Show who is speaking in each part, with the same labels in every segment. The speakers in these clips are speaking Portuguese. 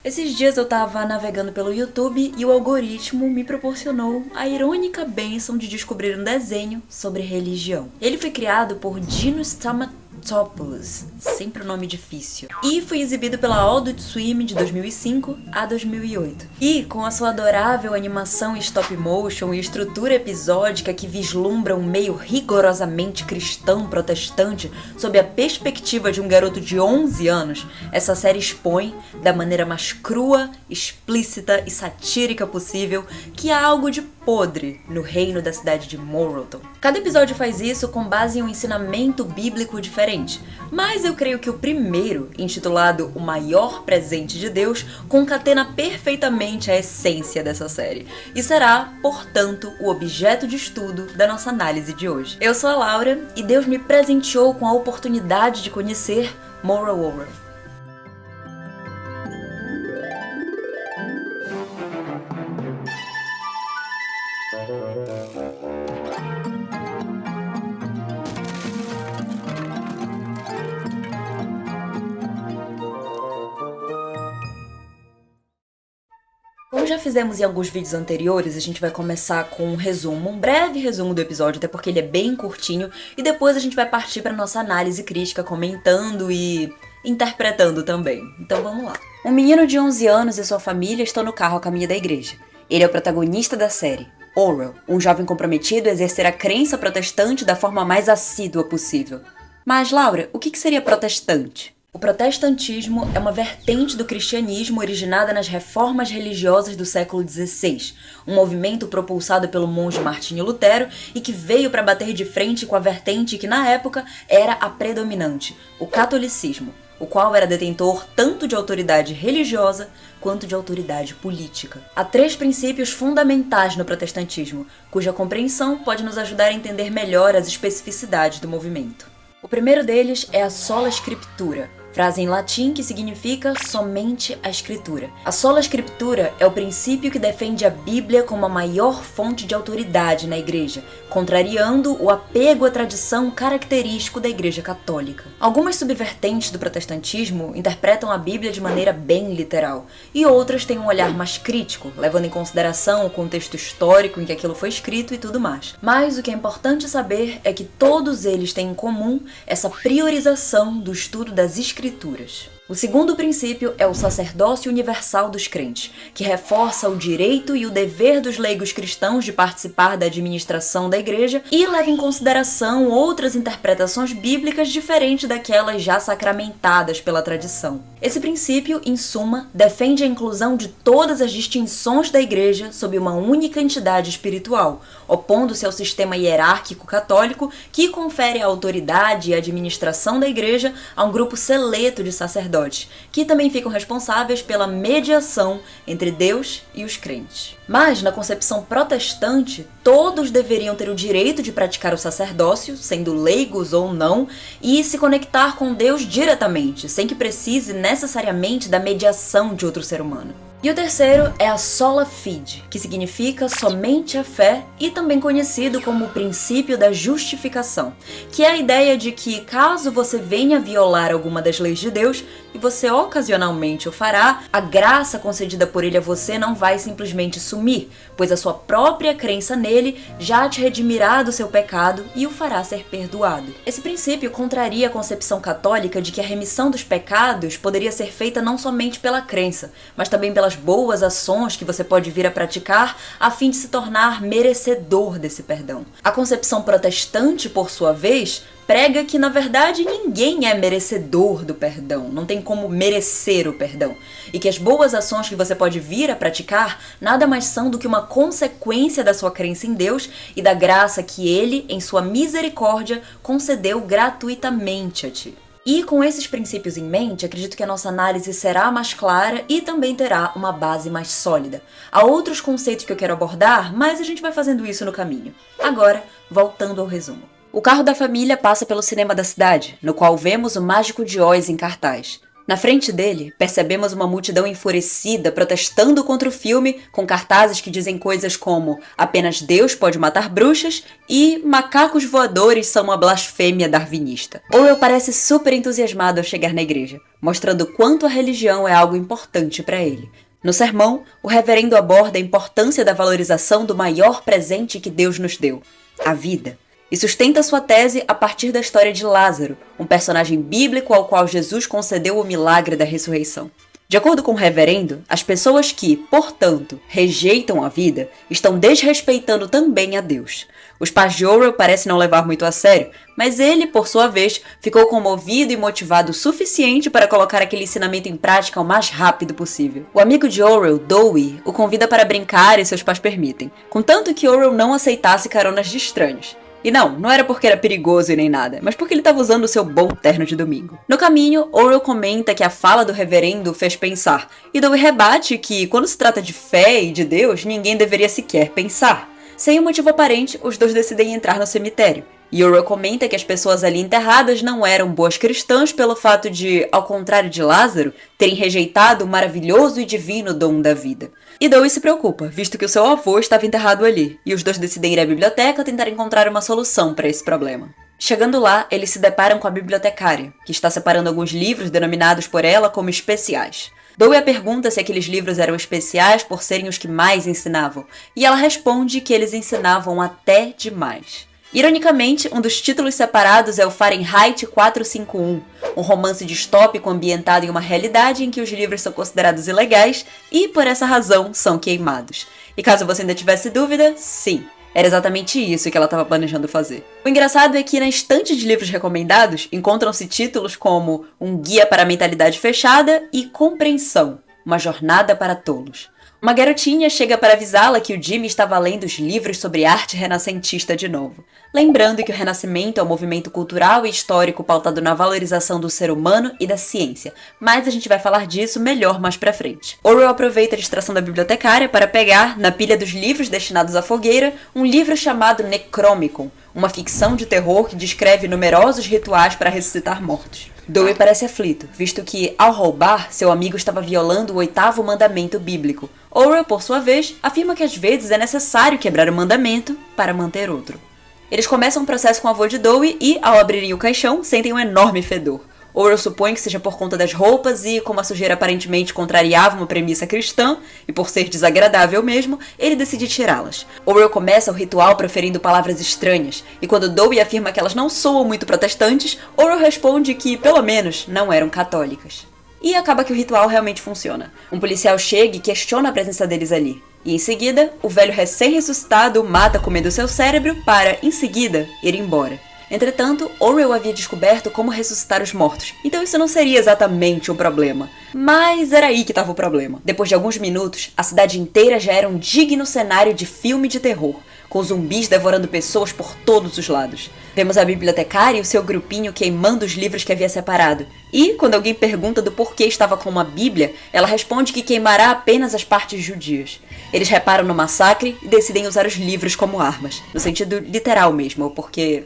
Speaker 1: Esses dias eu tava navegando pelo YouTube e o algoritmo me proporcionou a irônica bênção de descobrir um desenho sobre religião. Ele foi criado por Dinos Stamatopoulos, sempre um nome difícil, e foi exibido pela Adult Swim de 2005 a 2008. E com a sua adorável animação em stop motion e estrutura episódica que vislumbra um meio rigorosamente cristão protestante sob a perspectiva de um garoto de 11 anos, essa série expõe, da maneira mais crua, explícita e satírica possível, que há algo de podre no reino da cidade de Morroton. Cada episódio faz isso com base em um ensinamento bíblico diferente, mas eu creio que o primeiro, intitulado O Maior Presente de Deus, concatena perfeitamente a essência dessa série, e será, portanto, o objeto de estudo da nossa análise de hoje. Eu sou a Laura, e Deus me presenteou com a oportunidade de conhecer Morrowind. Como já fizemos em alguns vídeos anteriores, a gente vai começar com um resumo, um breve resumo do episódio, até porque ele é bem curtinho, e depois a gente vai partir para nossa análise crítica, comentando e interpretando também. Então vamos lá. Um menino de 11 anos e sua família estão no carro a caminho da igreja. Ele é o protagonista da série. Orwell, um jovem comprometido a exercer a crença protestante da forma mais assídua possível. Mas, Laura, o que seria protestante? O protestantismo é uma vertente do cristianismo originada nas reformas religiosas do século XVI, um movimento propulsado pelo monge Martinho Lutero e que veio para bater de frente com a vertente que na época era a predominante, o catolicismo, o qual era detentor tanto de autoridade religiosa quanto de autoridade política. Há 3 princípios fundamentais no protestantismo, cuja compreensão pode nos ajudar a entender melhor as especificidades do movimento. O primeiro deles é a sola scriptura, frase em latim que significa somente a escritura. A sola scriptura é o princípio que defende a Bíblia como a maior fonte de autoridade na igreja, contrariando o apego à tradição característico da igreja católica. Algumas subvertentes do protestantismo interpretam a Bíblia de maneira bem literal, e outras têm um olhar mais crítico, levando em consideração o contexto histórico em que aquilo foi escrito e tudo mais. Mas o que é importante saber é que todos eles têm em comum essa priorização do estudo das escrituras. O segundo princípio é o sacerdócio universal dos crentes, que reforça o direito e o dever dos leigos cristãos de participar da administração da igreja e leva em consideração outras interpretações bíblicas diferentes daquelas já sacramentadas pela tradição. Esse princípio, em suma, defende a inclusão de todas as distinções da igreja sob uma única entidade espiritual, opondo-se ao sistema hierárquico católico que confere a autoridade e a administração da igreja a um grupo seleto de sacerdotes, que também ficam responsáveis pela mediação entre Deus e os crentes. Mas, na concepção protestante, todos deveriam ter o direito de praticar o sacerdócio, sendo leigos ou não, e se conectar com Deus diretamente, sem que precise necessariamente da mediação de outro ser humano. E o terceiro é a sola fide, que significa somente a fé e também conhecido como o princípio da justificação, que é a ideia de que caso você venha violar alguma das leis de Deus, e você ocasionalmente o fará, a graça concedida por ele a você não vai simplesmente sumir, pois a sua própria crença nele já te redimirá do seu pecado e o fará ser perdoado. Esse princípio contraria a concepção católica de que a remissão dos pecados poderia ser feita não somente pela crença, mas também pelas boas ações que você pode vir a praticar a fim de se tornar merecedor desse perdão. A concepção protestante, por sua vez, prega que, na verdade, ninguém é merecedor do perdão, não tem como merecer o perdão, e que as boas ações que você pode vir a praticar nada mais são do que uma consequência da sua crença em Deus e da graça que Ele, em sua misericórdia, concedeu gratuitamente a ti. E com esses princípios em mente, acredito que a nossa análise será mais clara e também terá uma base mais sólida. Há outros conceitos que eu quero abordar, mas a gente vai fazendo isso no caminho. Agora, voltando ao resumo. O carro da família passa pelo cinema da cidade, no qual vemos o Mágico de Oz em cartaz. Na frente dele, percebemos uma multidão enfurecida protestando contra o filme, com cartazes que dizem coisas como apenas Deus pode matar bruxas e macacos voadores são uma blasfêmia darwinista. Orwell parece super entusiasmado ao chegar na igreja, mostrando quanto a religião é algo importante para ele. No sermão, o reverendo aborda a importância da valorização do maior presente que Deus nos deu, a vida. E sustenta sua tese a partir da história de Lázaro, um personagem bíblico ao qual Jesus concedeu o milagre da ressurreição. De acordo com o reverendo, as pessoas que, portanto, rejeitam a vida, estão desrespeitando também a Deus. Os pais de Orwell parecem não levar muito a sério, mas ele, por sua vez, ficou comovido e motivado o suficiente para colocar aquele ensinamento em prática o mais rápido possível. O amigo de Orwell, Dewey, o convida para brincar e seus pais permitem, contanto que Orwell não aceitasse caronas de estranhos. E não era porque era perigoso e nem nada, mas porque ele estava usando o seu bom terno de domingo. No caminho, Orwell comenta que a fala do reverendo o fez pensar, e Dewey rebate que, quando se trata de fé e de Deus, ninguém deveria sequer pensar. Sem um motivo aparente, os dois decidem entrar no cemitério. E Orwell comenta que as pessoas ali enterradas não eram boas cristãs pelo fato de, ao contrário de Lázaro, terem rejeitado o maravilhoso e divino dom da vida. E Dewey se preocupa, visto que o seu avô estava enterrado ali, e os dois decidem ir à biblioteca tentar encontrar uma solução para esse problema. Chegando lá, eles se deparam com a bibliotecária, que está separando alguns livros denominados por ela como especiais. Dewey a pergunta se aqueles livros eram especiais por serem os que mais ensinavam, e ela responde que eles ensinavam até demais. Ironicamente, um dos títulos separados é o Fahrenheit 451, um romance distópico ambientado em uma realidade em que os livros são considerados ilegais e, por essa razão, são queimados. E caso você ainda tivesse dúvida, sim, era exatamente isso que ela estava planejando fazer. O engraçado é que na estante de livros recomendados encontram-se títulos como Um Guia para a Mentalidade Fechada e Compreensão, uma jornada para tolos. Uma garotinha chega para avisá-la que o Jimmy estava lendo os livros sobre arte renascentista de novo. Lembrando que o Renascimento é um movimento cultural e histórico pautado na valorização do ser humano e da ciência, mas a gente vai falar disso melhor mais pra frente. Orwell aproveita a distração da bibliotecária para pegar, na pilha dos livros destinados à fogueira, um livro chamado Necronomicon, uma ficção de terror que descreve numerosos rituais para ressuscitar mortos. Dewey parece aflito, visto que, ao roubar, seu amigo estava violando o 8º mandamento bíblico. Orwell, por sua vez, afirma que às vezes é necessário quebrar o mandamento para manter outro. Eles começam um processo com o avô de Dewey e, ao abrirem o caixão, sentem um enorme fedor. Orwell supõe que seja por conta das roupas e, como a sujeira aparentemente contrariava uma premissa cristã, e por ser desagradável mesmo, ele decide tirá-las. Orwell começa o ritual proferindo palavras estranhas, e quando Dewey afirma que elas não soam muito protestantes, Orwell responde que, pelo menos, não eram católicas. E acaba que o ritual realmente funciona. Um policial chega e questiona a presença deles ali. E em seguida, o velho recém-ressuscitado mata comendo seu cérebro para, em seguida, ir embora. Entretanto, Orwell havia descoberto como ressuscitar os mortos, então isso não seria exatamente um problema. Mas era aí que estava o problema. Depois de alguns minutos, a cidade inteira já era um digno cenário de filme de terror, com zumbis devorando pessoas por todos os lados. Vemos a bibliotecária e o seu grupinho queimando os livros que havia separado. E, quando alguém pergunta do porquê estava com uma bíblia, ela responde que queimará apenas as partes judias. Eles reparam no massacre e decidem usar os livros como armas, no sentido literal mesmo, porque...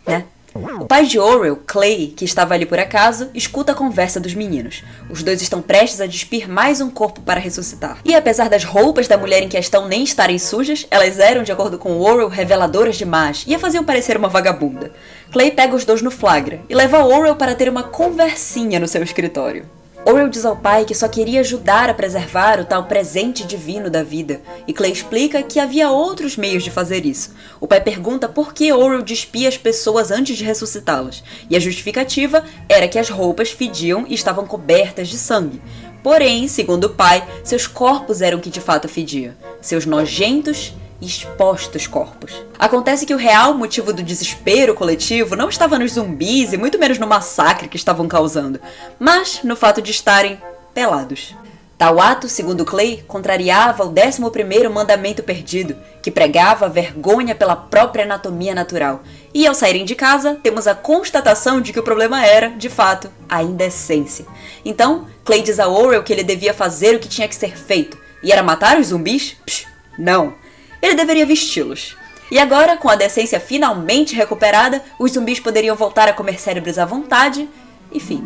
Speaker 1: né? O pai de Orwell, Clay, que estava ali por acaso, escuta a conversa dos meninos. Os dois estão prestes a despir mais um corpo para ressuscitar. E apesar das roupas da mulher em questão nem estarem sujas, elas eram, de acordo com Orwell, reveladoras demais e a faziam parecer uma vagabunda. Clay pega os dois no flagra e leva Orwell para ter uma conversinha no seu escritório. Orwell diz ao pai que só queria ajudar a preservar o tal presente divino da vida, e Clay explica que havia outros meios de fazer isso. O pai pergunta por que Orwell despia as pessoas antes de ressuscitá-las, e a justificativa era que as roupas fediam e estavam cobertas de sangue. Porém, segundo o pai, seus corpos eram o que de fato fediam, seus nojentos e expostos corpos. Acontece que o real motivo do desespero coletivo não estava nos zumbis e muito menos no massacre que estavam causando, mas no fato de estarem pelados. Tal ato, segundo Clay, contrariava o 11º mandamento perdido, que pregava a vergonha pela própria anatomia natural. E ao saírem de casa, temos a constatação de que o problema era, de fato, a indecência. Então, Clay diz a Orwell que ele devia fazer o que tinha que ser feito. E era matar os zumbis? Psh, não. Ele deveria vesti-los. E agora, com a decência finalmente recuperada, os zumbis poderiam voltar a comer cérebros à vontade, enfim.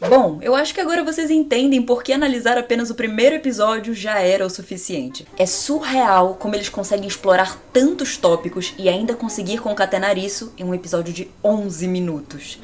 Speaker 1: Bom, eu acho que agora vocês entendem por que analisar apenas o primeiro episódio já era o suficiente. É surreal como eles conseguem explorar tantos tópicos e ainda conseguir concatenar isso em um episódio de 11 minutos.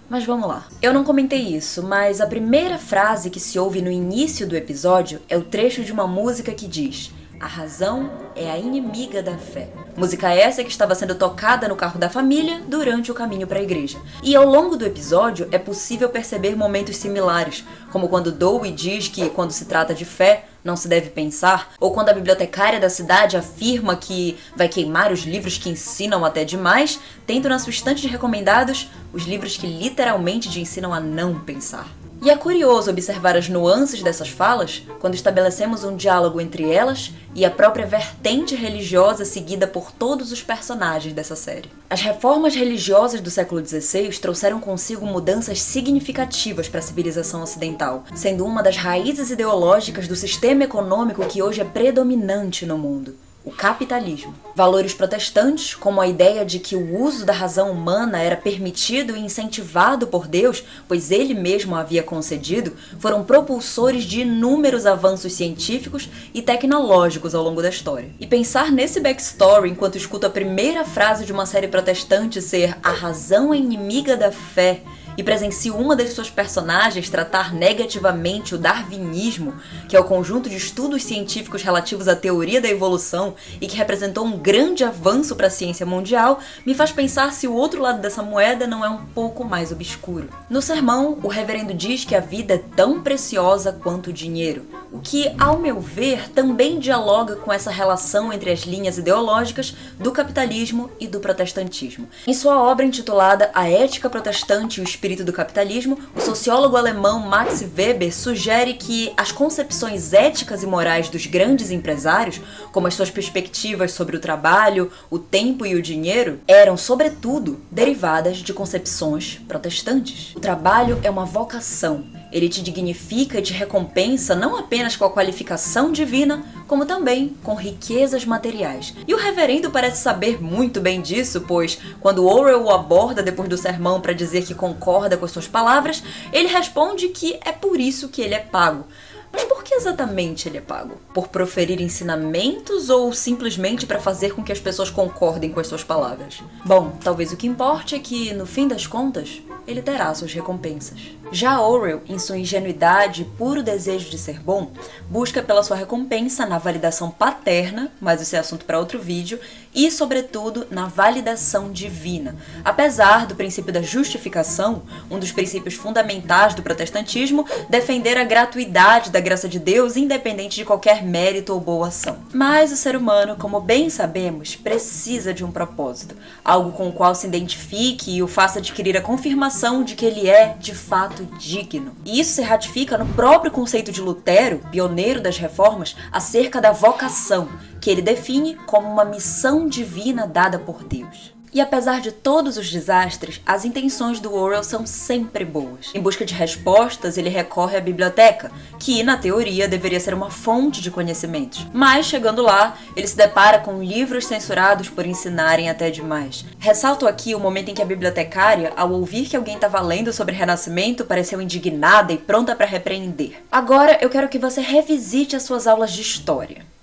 Speaker 1: Mas vamos lá. Eu não comentei isso, mas a primeira frase que se ouve no início do episódio é o trecho de uma música que diz: "A razão é a inimiga da fé". Música essa que estava sendo tocada no carro da família durante o caminho para a igreja. E ao longo do episódio é possível perceber momentos similares, como quando Dewey diz que quando se trata de fé, não se deve pensar, ou quando a bibliotecária da cidade afirma que vai queimar os livros que ensinam até demais, tendo na sua estante de recomendados os livros que literalmente te ensinam a não pensar. E é curioso observar as nuances dessas falas quando estabelecemos um diálogo entre elas e a própria vertente religiosa seguida por todos os personagens dessa série. As reformas religiosas do século XVI trouxeram consigo mudanças significativas para a civilização ocidental, sendo uma das raízes ideológicas do sistema econômico que hoje é predominante no mundo: o capitalismo. Valores protestantes, como a ideia de que o uso da razão humana era permitido e incentivado por Deus, pois ele mesmo a havia concedido, foram propulsores de inúmeros avanços científicos e tecnológicos ao longo da história. E pensar nesse backstory enquanto escuto a primeira frase de uma série protestante ser "a razão é inimiga da fé", e presencio uma das suas personagens tratar negativamente o darwinismo, que é o conjunto de estudos científicos relativos à teoria da evolução e que representou um grande avanço para a ciência mundial, me faz pensar se o outro lado dessa moeda não é um pouco mais obscuro. No sermão, o reverendo diz que a vida é tão preciosa quanto o dinheiro, o que, ao meu ver, também dialoga com essa relação entre as linhas ideológicas do capitalismo e do protestantismo. Em sua obra intitulada A Ética Protestante e o Espírito do Capitalismo, o sociólogo alemão Max Weber sugere que as concepções éticas e morais dos grandes empresários, como as suas perspectivas sobre o trabalho, o tempo e o dinheiro, eram, sobretudo, derivadas de concepções protestantes. O trabalho é uma vocação. Ele te dignifica e te recompensa não apenas com a qualificação divina, como também com riquezas materiais. E o reverendo parece saber muito bem disso, pois quando Orwell o aborda depois do sermão para dizer que concorda com as suas palavras, ele responde que é por isso que ele é pago. Mas por que exatamente ele é pago? Por proferir ensinamentos ou simplesmente para fazer com que as pessoas concordem com as suas palavras? Bom, talvez o que importe é que, no fim das contas, ele terá suas recompensas. Já Orwell, em sua ingenuidade e puro desejo de ser bom, busca pela sua recompensa na validação paterna, mas isso é assunto para outro vídeo, e, sobretudo, na validação divina. Apesar do princípio da justificação, um dos princípios fundamentais do protestantismo, defender a gratuidade da graça de Deus independente de qualquer mérito ou boa ação. Mas o ser humano, como bem sabemos, precisa de um propósito, algo com o qual se identifique e o faça adquirir a confirmação de que ele é, de fato, digno. E isso se ratifica no próprio conceito de Lutero, pioneiro das reformas, acerca da vocação, que ele define como uma missão divina dada por Deus. E apesar de todos os desastres, as intenções do Orwell são sempre boas. Em busca de respostas, ele recorre à biblioteca, que, na teoria, deveria ser uma fonte de conhecimentos. Mas, chegando lá, ele se depara com livros censurados por ensinarem até demais. Ressalto aqui o momento em que a bibliotecária, ao ouvir que alguém estava lendo sobre Renascimento, pareceu indignada e pronta para repreender. Agora, eu quero que você revisite as suas aulas de história.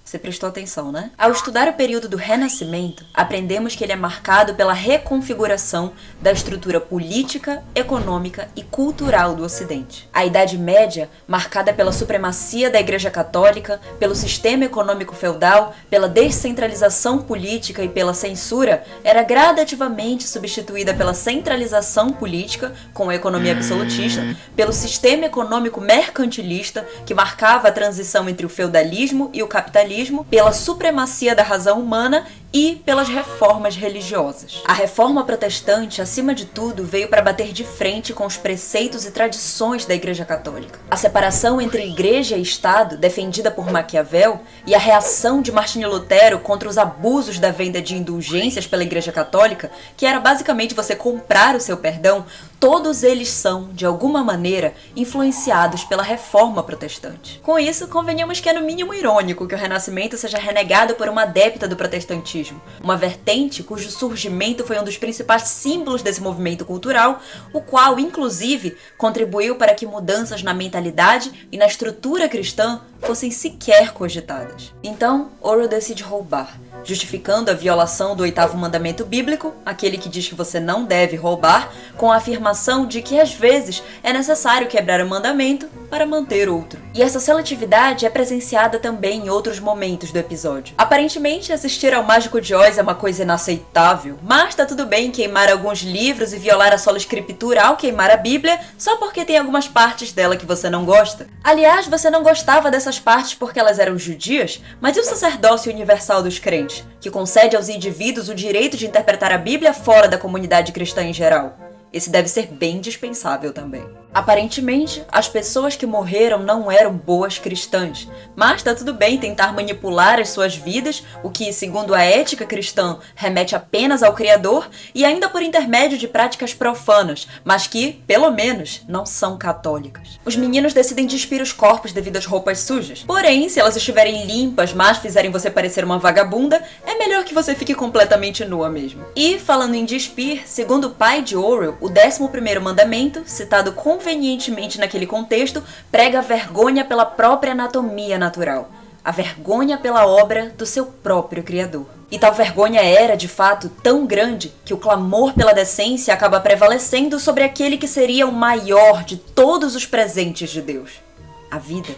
Speaker 1: Você prestou atenção, né? Ao estudar o período do Renascimento, aprendemos que ele é marcado pela reconfiguração da estrutura política, econômica e cultural do Ocidente. A Idade Média, marcada pela supremacia da Igreja Católica, pelo sistema econômico feudal, pela descentralização política e pela censura, era gradativamente substituída pela centralização política, com a economia absolutista, pelo sistema econômico mercantilista, que marcava a transição entre o feudalismo e o capitalismo, pela supremacia da razão humana e pelas reformas religiosas. A reforma protestante, acima de tudo, veio para bater de frente com os preceitos e tradições da Igreja Católica. A separação entre Igreja e Estado, defendida por Maquiavel, e a reação de Martinho Lutero contra os abusos da venda de indulgências pela Igreja Católica, que era basicamente você comprar o seu perdão, todos eles são, de alguma maneira, influenciados pela reforma protestante. Com isso, convenhamos que é no mínimo irônico que o Renascimento seja renegado por uma adepta do protestantismo, protestantismo, uma vertente cujo surgimento foi um dos principais símbolos desse movimento cultural, o qual, inclusive, contribuiu para que mudanças na mentalidade e na estrutura cristã fossem sequer cogitadas. Então, Orwell decide roubar, justificando a violação do 8º mandamento bíblico, aquele que diz que você não deve roubar, com a afirmação de que às vezes é necessário quebrar o mandamento para manter outro. E essa seletividade é presenciada também em outros momentos do episódio. Aparentemente, assistir ao Mágico de Oz é uma coisa inaceitável, mas tá tudo bem queimar alguns livros e violar a sola escritura ao queimar a Bíblia só porque tem algumas partes dela que você não gosta. Aliás, você não gostava dessas partes porque elas eram judias, mas e o sacerdócio universal dos crentes, que concede aos indivíduos o direito de interpretar a Bíblia fora da comunidade cristã em geral? Esse deve ser bem dispensável também. Aparentemente, as pessoas que morreram não eram boas cristãs, mas tá tudo bem tentar manipular as suas vidas, o que, segundo a ética cristã, remete apenas ao Criador, e ainda por intermédio de práticas profanas, mas que, pelo menos, não são católicas. Os meninos decidem despir os corpos devido às roupas sujas, porém, se elas estiverem limpas, mas fizerem você parecer uma vagabunda, é melhor que você fique completamente nua mesmo. E, falando em despir, segundo o pai de Orwell, o 11º mandamento, citado convenientemente naquele contexto, prega a vergonha pela própria anatomia natural, a vergonha pela obra do seu próprio Criador. E tal vergonha era, de fato, tão grande que o clamor pela decência acaba prevalecendo sobre aquele que seria o maior de todos os presentes de Deus, a vida.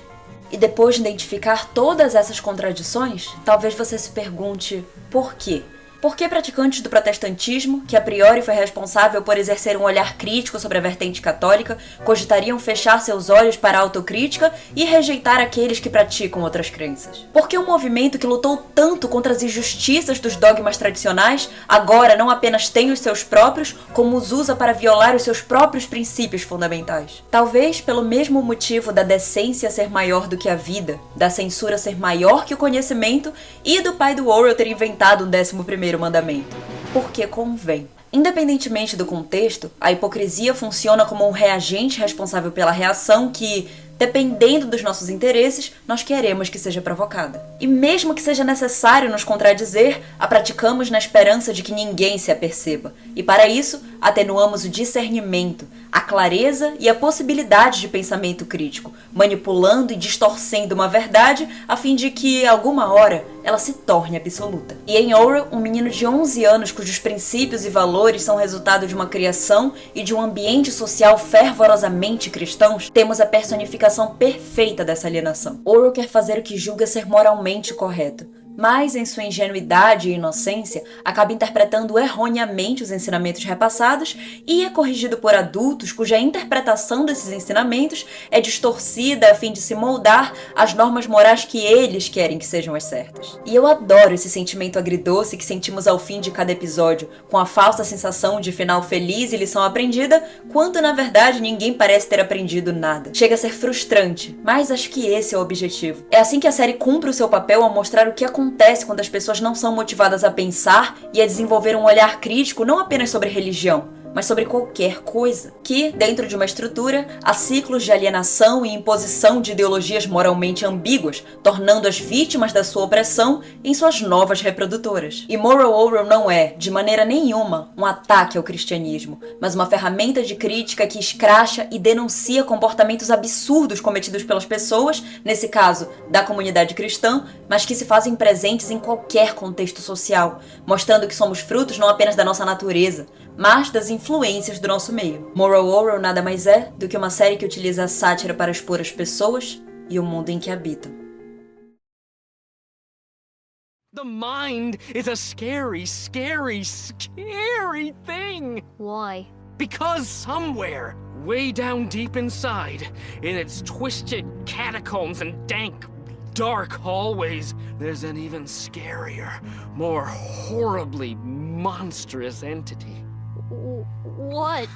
Speaker 1: E depois de identificar todas essas contradições, talvez você se pergunte por quê? Por que praticantes do protestantismo, que a priori foi responsável por exercer um olhar crítico sobre a vertente católica, cogitariam fechar seus olhos para a autocrítica e rejeitar aqueles que praticam outras crenças? Por que um movimento que lutou tanto contra as injustiças dos dogmas tradicionais, agora não apenas tem os seus próprios, como os usa para violar os seus próprios princípios fundamentais? Talvez pelo mesmo motivo da decência ser maior do que a vida, da censura ser maior que o conhecimento e do pai do Orwell ter inventado um 11º mandamento. Porque convém. Independentemente do contexto, a hipocrisia funciona como um reagente responsável pela reação que, dependendo dos nossos interesses, nós queremos que seja provocada. E mesmo que seja necessário nos contradizer, a praticamos na esperança de que ninguém se aperceba. E para isso, atenuamos o discernimento, a clareza e a possibilidade de pensamento crítico, manipulando e distorcendo uma verdade a fim de que, alguma hora, ela se torne absoluta. E em Orwell, um menino de 11 anos cujos princípios e valores são resultado de uma criação e de um ambiente social fervorosamente cristãos, temos a personificação perfeita dessa alienação. Orwell quer fazer o que julga ser moralmente correto, mas em sua ingenuidade e inocência, acaba interpretando erroneamente os ensinamentos repassados e é corrigido por adultos cuja interpretação desses ensinamentos é distorcida a fim de se moldar às normas morais que eles querem que sejam as certas. E eu adoro esse sentimento agridoce que sentimos ao fim de cada episódio, com a falsa sensação de final feliz e lição aprendida, quando na verdade ninguém parece ter aprendido nada. Chega a ser frustrante, mas acho que esse é o objetivo. É assim que a série cumpre o seu papel ao mostrar o que acontece quando as pessoas não são motivadas a pensar e a desenvolver um olhar crítico não apenas sobre religião, mas sobre qualquer coisa. Que, dentro de uma estrutura, há ciclos de alienação e imposição de ideologias moralmente ambíguas, tornando as vítimas da sua opressão em suas novas reprodutoras. E Moral Orwell não é, de maneira nenhuma, um ataque ao cristianismo, mas uma ferramenta de crítica que escracha e denuncia comportamentos absurdos cometidos pelas pessoas, nesse caso, da comunidade cristã, mas que se fazem presentes em qualquer contexto social, mostrando que somos frutos não apenas da nossa natureza, mas das influências do nosso meio. Moral Orwell nada mais é do que uma série que utiliza a sátira para expor as pessoas e o mundo em que habitam.
Speaker 2: The mind is a scary, scary, scary thing!
Speaker 3: Why?
Speaker 2: Because somewhere, way down deep inside, in its twisted catacombs and dank, dark hallways, there's an even scarier, more horribly monstrous entity.
Speaker 3: What?